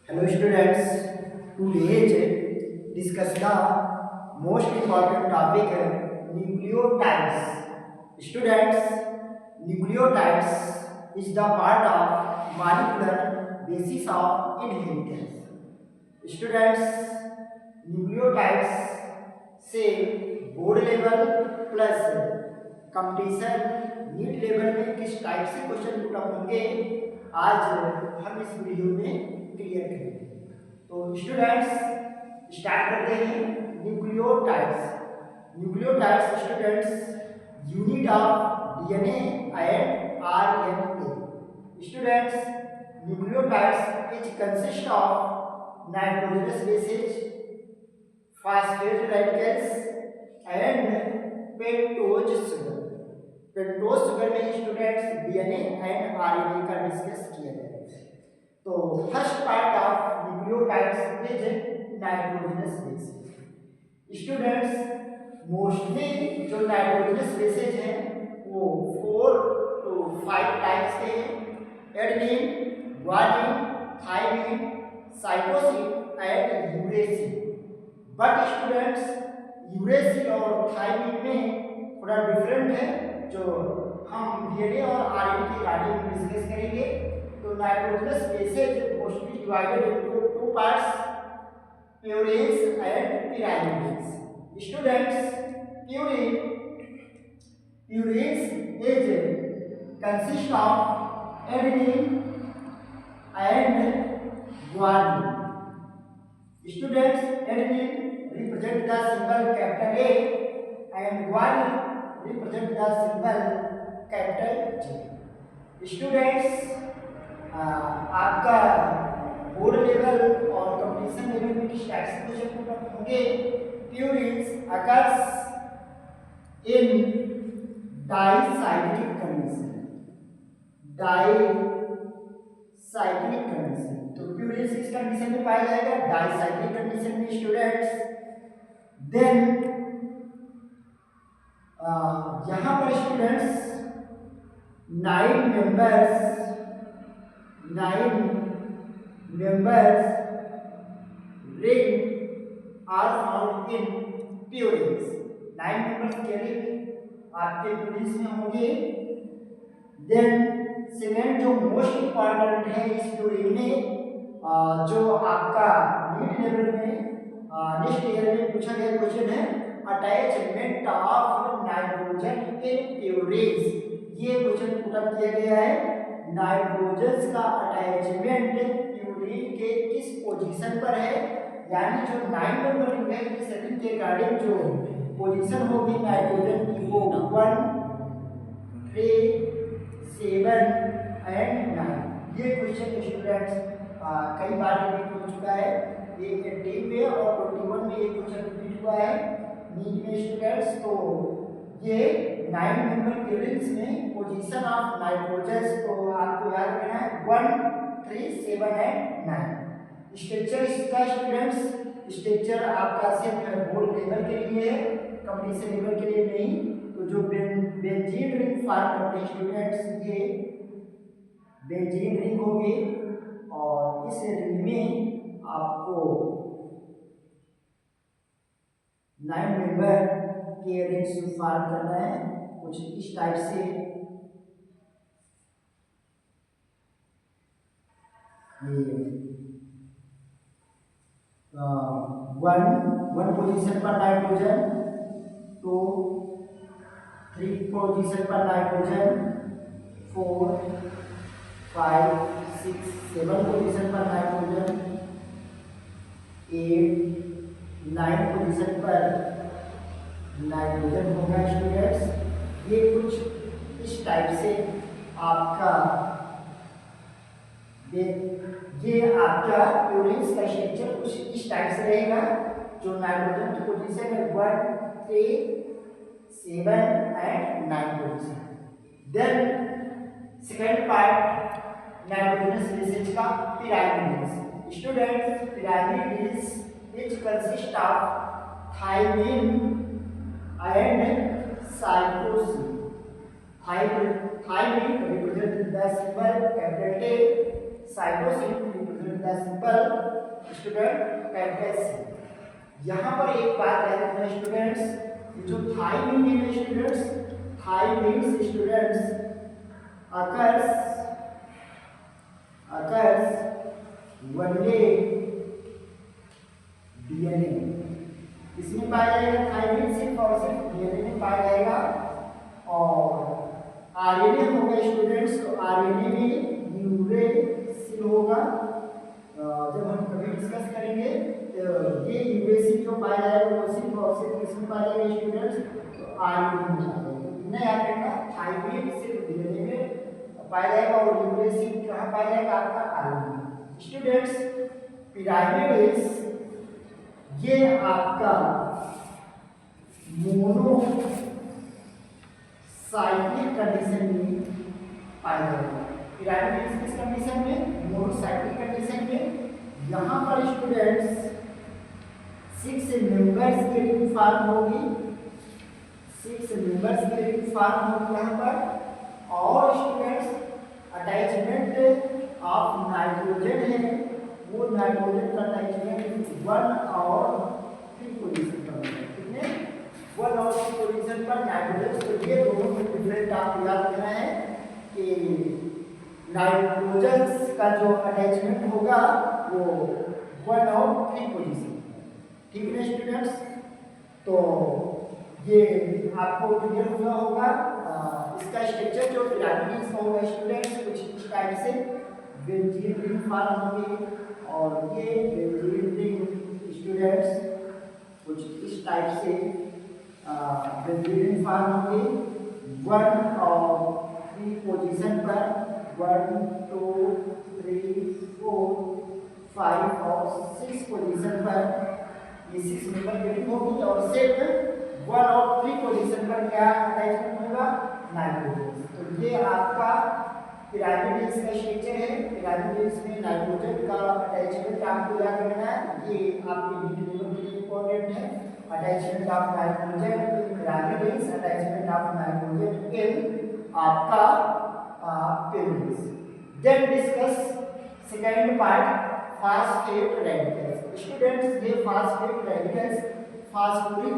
Hello students, today discuss the most important topic nucleotides. Students, nucleotides is the part of molecular basis of inheritance. Students, nucleotides से board level plus competition NEET level में किस type से question put up होंगे आज हम इस video में clear करेंगे। तो स्टूडेंट्स स्टार्ट करते हैं। Nucleotides students unit of DNA and RNA. Students nucleotides is consist of nitrogenous bases, phosphate radicals and pentose sugar. Pentose sugar में स्टूडेंट्स डीएनए एंड आरएनए का डिस्कस किया जाएगा। तो first part of nucleotides is nitrogenous bases. Students mostly जो nitrogenous bases हैं वो 4 to 5 types के हैं। Adenine, guanine, thymine, cytosine and uracil. But students uracil और थायमिन में थोड़ा डिफरेंट है, जो हम डीएनए और आरएनए के बारे में डिस्कस करेंगे। तो nitrogenous bases mostly divided into 2 parts, purines and pyrimidines। Students purines is consist of adenine and guanine। Students, adenine represent the symbol capital A and guanine represent the symbol capital G। Students, आपका board level और competition level में किस type से question put up होंगे। Purines occurs in dicyclic condition, dicyclic condition. तो purines किस condition में पाया जाएगा, डाइसाइक्लिक कंडीशन में। स्टूडेंट्स देन यहाँ पर students 9 members ring are found in purines. 9 members के रिंग आपके प्यूरिन्स में होंगे। देन सेकेंड जो मोस्ट इंपॉर्टेंट है इस प्यूरिन में, जो आपका नीट लेवल में नेक्स्ट ईयर में पूछा गया क्वेश्चन है, attachment of nitrogen in purines. ये क्वेश्चन पुट अप किया गया है। नाइट्रोजन का अटैचमेंट प्यूरिन के किस पोजीशन पर है, यानी जो 9 नंबर रिंग है इस रिंग के रिगार्डिंग जो पोजीशन होगी नाइट्रोजन की वो 1, 3, 7 एंड 9। ये क्वेश्चन स्टूडेंट्स कई बार रिपीट हो चुका है। ये 18 में और 21 में ये क्वेश्चन रिपीट हुआ है नीट में स्टूडेंट्स। तो ये 9 नंबर प्यूरिन्स में पोजीशन ऑफ नाइट्रोजन तो आपको याद रखना है 1, 3, 7 एंड 9। स्ट्रक्चर इसका स्टूडेंट्स स्ट्रक्चर आपका सिर्फ बोर्ड लेवल के लिए है, कंपटीशन लेवल के लिए नहीं। तो जो बेंजीन रिंग फॉर्म करते हैं स्टूडेंट्स, ये बेंजीन रिंग होगी और इस रिंग में आपको 9 मेंबर के रिंग्स फॉर्म करना है कुछ इस टाइप से। वन पोजीशन पर नाइट्रोजन, 2, 3 पोजीशन पर नाइट्रोजन, 4, 5, 6, 7 पोजीशन पर नाइट्रोजन, 8, 9 पोजीशन पर नाइट्रोजन होगा स्टूडेंट्स। ये कुछ इस टाइप से आपका ये आपका प्यूरिन्स का स्ट्रक्चर कुछ इस टाइप से रहेगा। जो नाइट्रोजन की पोजीशन है 1, 3, 7 and 9 position. Then second part nitrogenous bases का pyrimidines। Students pyrimidines is consist of thymine and cytosine. Thymine represents the symbol capital A, cytosine represents with the simple student capital C. यहाँ पर एक बात याद रखना students, जो thymine है students, thymine students occurs only DNA, इसमें पाया जाएगा थाईमीन सिर्फ और सिर्फ डीएनए में पाया जाएगा। और आरएनए होगा स्टूडेंट्स, तो आरएनए में यूरेसिल होगा। जब हम कभी डिस्कस करेंगे तो ये यूरेसिल जो पाया जाएगा वो सिर्फ और सिर्फ किसमें पाया जाएगा स्टूडेंट्स, तो आरएनए में पाया जाएगा। इतना याद रखना, थाईमीन सिर्फ डीएनए में पाया जाएगा और यूरेसिल कहाँ पाया जाएगा, आपका आरएनए। स्टूडेंट्स पिरामिड ये आपका मोनोसाइक्लिक कंडीशन में पाया जाएगा। पिरामिड किस कंडीशन में, मोनोसाइक्लिक कंडीशन में। यहाँ पर स्टूडेंट्स 6 मेंबर्स की रिंग फॉर्म होगी, 6 मेंबर्स की रिंग फॉर्म होगी यहाँ पर। और स्टूडेंट्स अटैचमेंट ऑफ नाइट्रोजन है, वो नाइट्रोजन का अटैचमेंट 1 और 3 पोजीशन पर है। कितने, 1 और 3 पोजीशन पर नाइट्रोजन। तो ये दोनों में डिफरेंट आपको याद रखना है कि नाइट्रोजन का जो अटैचमेंट होगा वो 1 और 3 पोजीशन, ठीक है स्टूडेंट्स। तो ये आपको क्लियर हुआ होगा। इसका स्ट्रक्चर जो पिरामिड का होगा स्टूडेंट्स कुछ इस टाइप से बेंजीन रिंग फॉर्म होगी, और ये बेंजीन रिंग स्टूडेंट्स कुछ इस टाइप से बेंजीन रिंग फॉर्म होगी 1 और 3 पोजीशन पर, 1 2 3 4 5 और 6 पोजीशन पर ये 6 मेंबर की रिंग होगी। और सिर्फ 1 और 3 पोजीशन पर क्या अटैचमेंट होगा, नाइट्रोजन। तो ये आपका पिरामिड का स्ट्रक्चर है। पिरामिड में नाइट्रोजन का अटैचमेंट आपको याद रखना है, ये आपके नीट लेवल के लिए इंपॉर्टेंट है। Attachment of nitrogen in pyramid, attachment of nitrogen in आपका pyramid. Then discuss second part, phosphate radicals. Students ये phosphate radicals phosphoric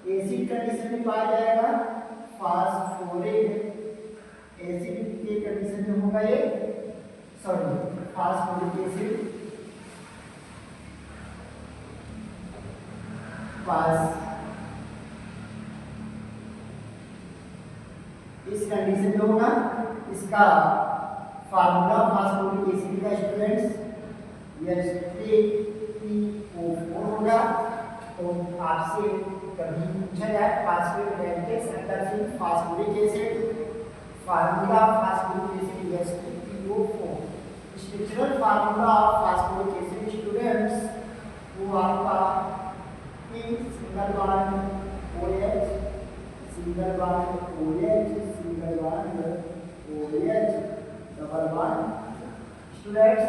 acid condition में पाया जाएगा, फास्फोरिक एसिड के कंडीशन में होगा ये, सॉरी फास्फोरिक एसिड इस कंडीशन में होगा। इसका फार्मूला फास्फोरिक एसिड का स्टूडेंट्स H3PO4 होगा। तो आपसे कभी पूछा जाए phosphate radicals under phosphoric acid, formula phosphoric acid H3PO4। Structural formula of phosphoric acid students वो आपका single bond OH, single bond OH, single bond OH, double bond. Students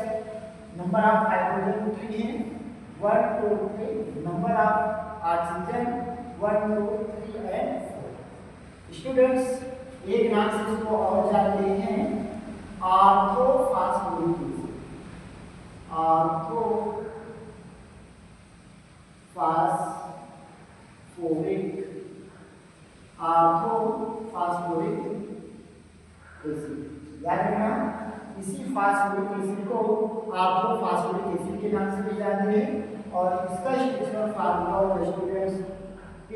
number of hydrogen 3 है, 1 2 3, number of oxygen 1 2 3 and 4। Students एक नाम से इसको और जानते हैं ऑर्थोफॉस्फोरिक एसिड, ऑर्थोफॉस्फोरिक एसिड याद रखना। इसी फास्फोरिक एसिड को ऑर्थोफॉस्फोरिक एसिड के नाम से भी जानते हैं। और इसका स्ट्रक्चरल फार्मूला होगा students P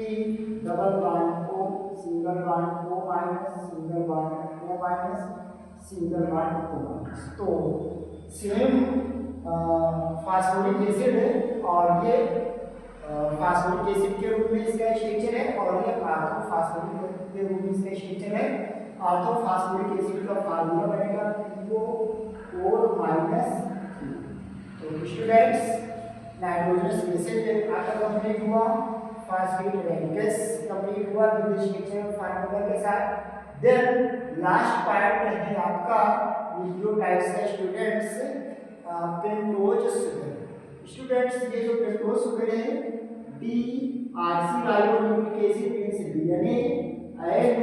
double bond O, single bond O minus, single bond O minus, single bond O minus. तो सेम फास्फोरिक एसिड है और ये फास्फोरिक एसिड के रूप में इसका स्ट्रक्चर है, और ये ऑर्थोफॉस्फोरिक के रूप में इसका स्ट्रक्चर है। ऑर्थोफॉस्फोरिक एसिड का फार्मूला बनेगा PO4 माइनस। तो स्टूडेंट्स नाइट्रोजन एसिड आपका कंप्लीट हुआ, फास्फेट रेडिकल्स कंप्लीट हुआ विद स्ट्रक्चर फार्मूला के साथ। देन लास्ट पार्ट है आपका न्यूक्लियोटाइड्स का स्टूडेंट्स पेंटोज शुगर। स्टूडेंट्स ये जो पेंटोज शुगर है deoxyribonucleic acid means DNA and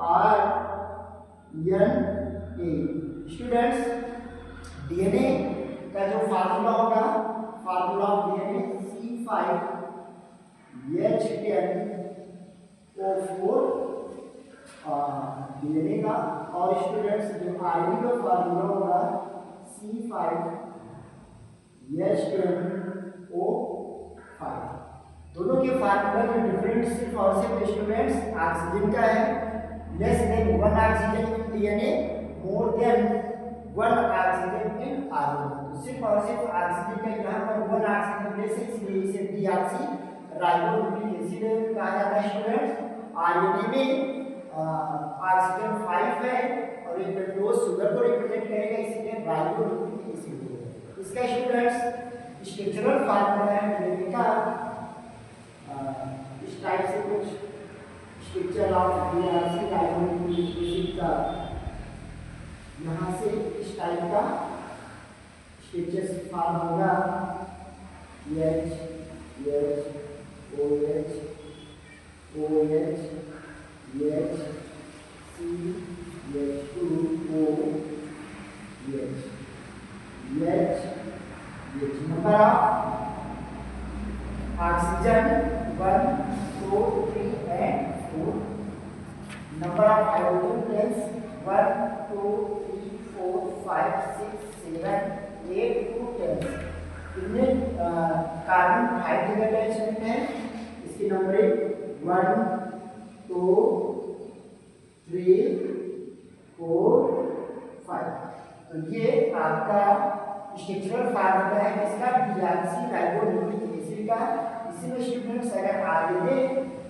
RNA. Students DNA का जो फार्मूला होगा, formula of DNA C5H10O4 DNA का, और स्टूडेंट्स जो आरएनए का फार्मूला होगा C5H10O5। दोनों के फार्मूला में डिफरेंट सिर्फ और सिर्फ स्टूडेंट्स ऑक्सीजन का है, less than 1 oxygen in DNA, more than 1 oxygen in RNA. तो सिर्फ और सिर्फ ऑक्सीजन का यहाँ पर 1 ऑक्सीजन लेस है, इसलिए इसे डीऑक्सी राइबोन्यूक्लिक एसिड कहा जाता है स्टूडेंट्स। आरएनए में ऑक्सीजन 5 है और ये पेंटोज शुगर को रिप्रेजेंट करेगा, इसलिए राइबोन्यूक्लिक एसिड है। इसका स्टूडेंट्स स्ट्रक्चरल फार्मूला है डीएनए का, इस टाइप से कुछ structure of deoxy ribonucleic acid का यहाँ से इस टाइप का स्ट्रक्चर फॉर्म होगा, H OH OH H CH2OH number of oxygen 1 2 3 and 4, number of hydrogen planes 1 2 3 4 5 6 7 8 to 10। इनमें कार्बन 5 जगह अटैचमेंट है, इसकी नंबरिंग 1 2 3 4 5। तो ये आपका स्ट्रक्चरल फार्मूला है इसका डीऑक्सी राइबोन्यूक्लिक एसिड का। इसमें स्टूडेंट्स अगर आरएनए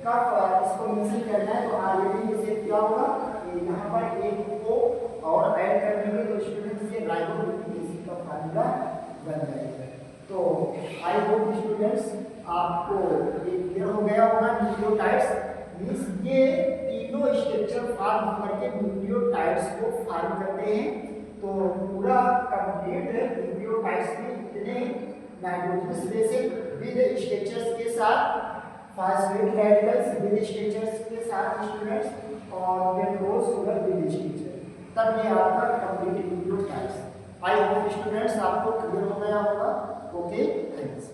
का इसको मेंशन करना है तो आरएनए जैसे क्या होगा, यहाँ पर एक को और ऐड कर देंगे तो स्टूडेंट्स ये राइबोन्यूक्लिक एसिड का फार्मूला बन जाएगा। तो आई होप स्टूडेंट्स आपको ये क्लियर हो गया होगा। न्यूक्लियोटाइड्स मींस ये तीनों स्ट्रक्चर फॉर्म करके न्यूक्लियोटाइड्स को फॉर्म करते हैं। तो पूरा कंप्लीट न्यूक्लियोटाइड्स में इतने नाइट्रोजनस बेसिस विद स्ट्रक्चर्स के साथ, फॉस्फेट रेडिकल्स विद स्ट्रक्चर्स के साथ स्टूडेंट्स, और पेंटोज शुगर विद स्ट्रक्चर, तब ये आपका complete nucleotides. I hope students आपको क्लियर हो गया होगा। Okay, thanks.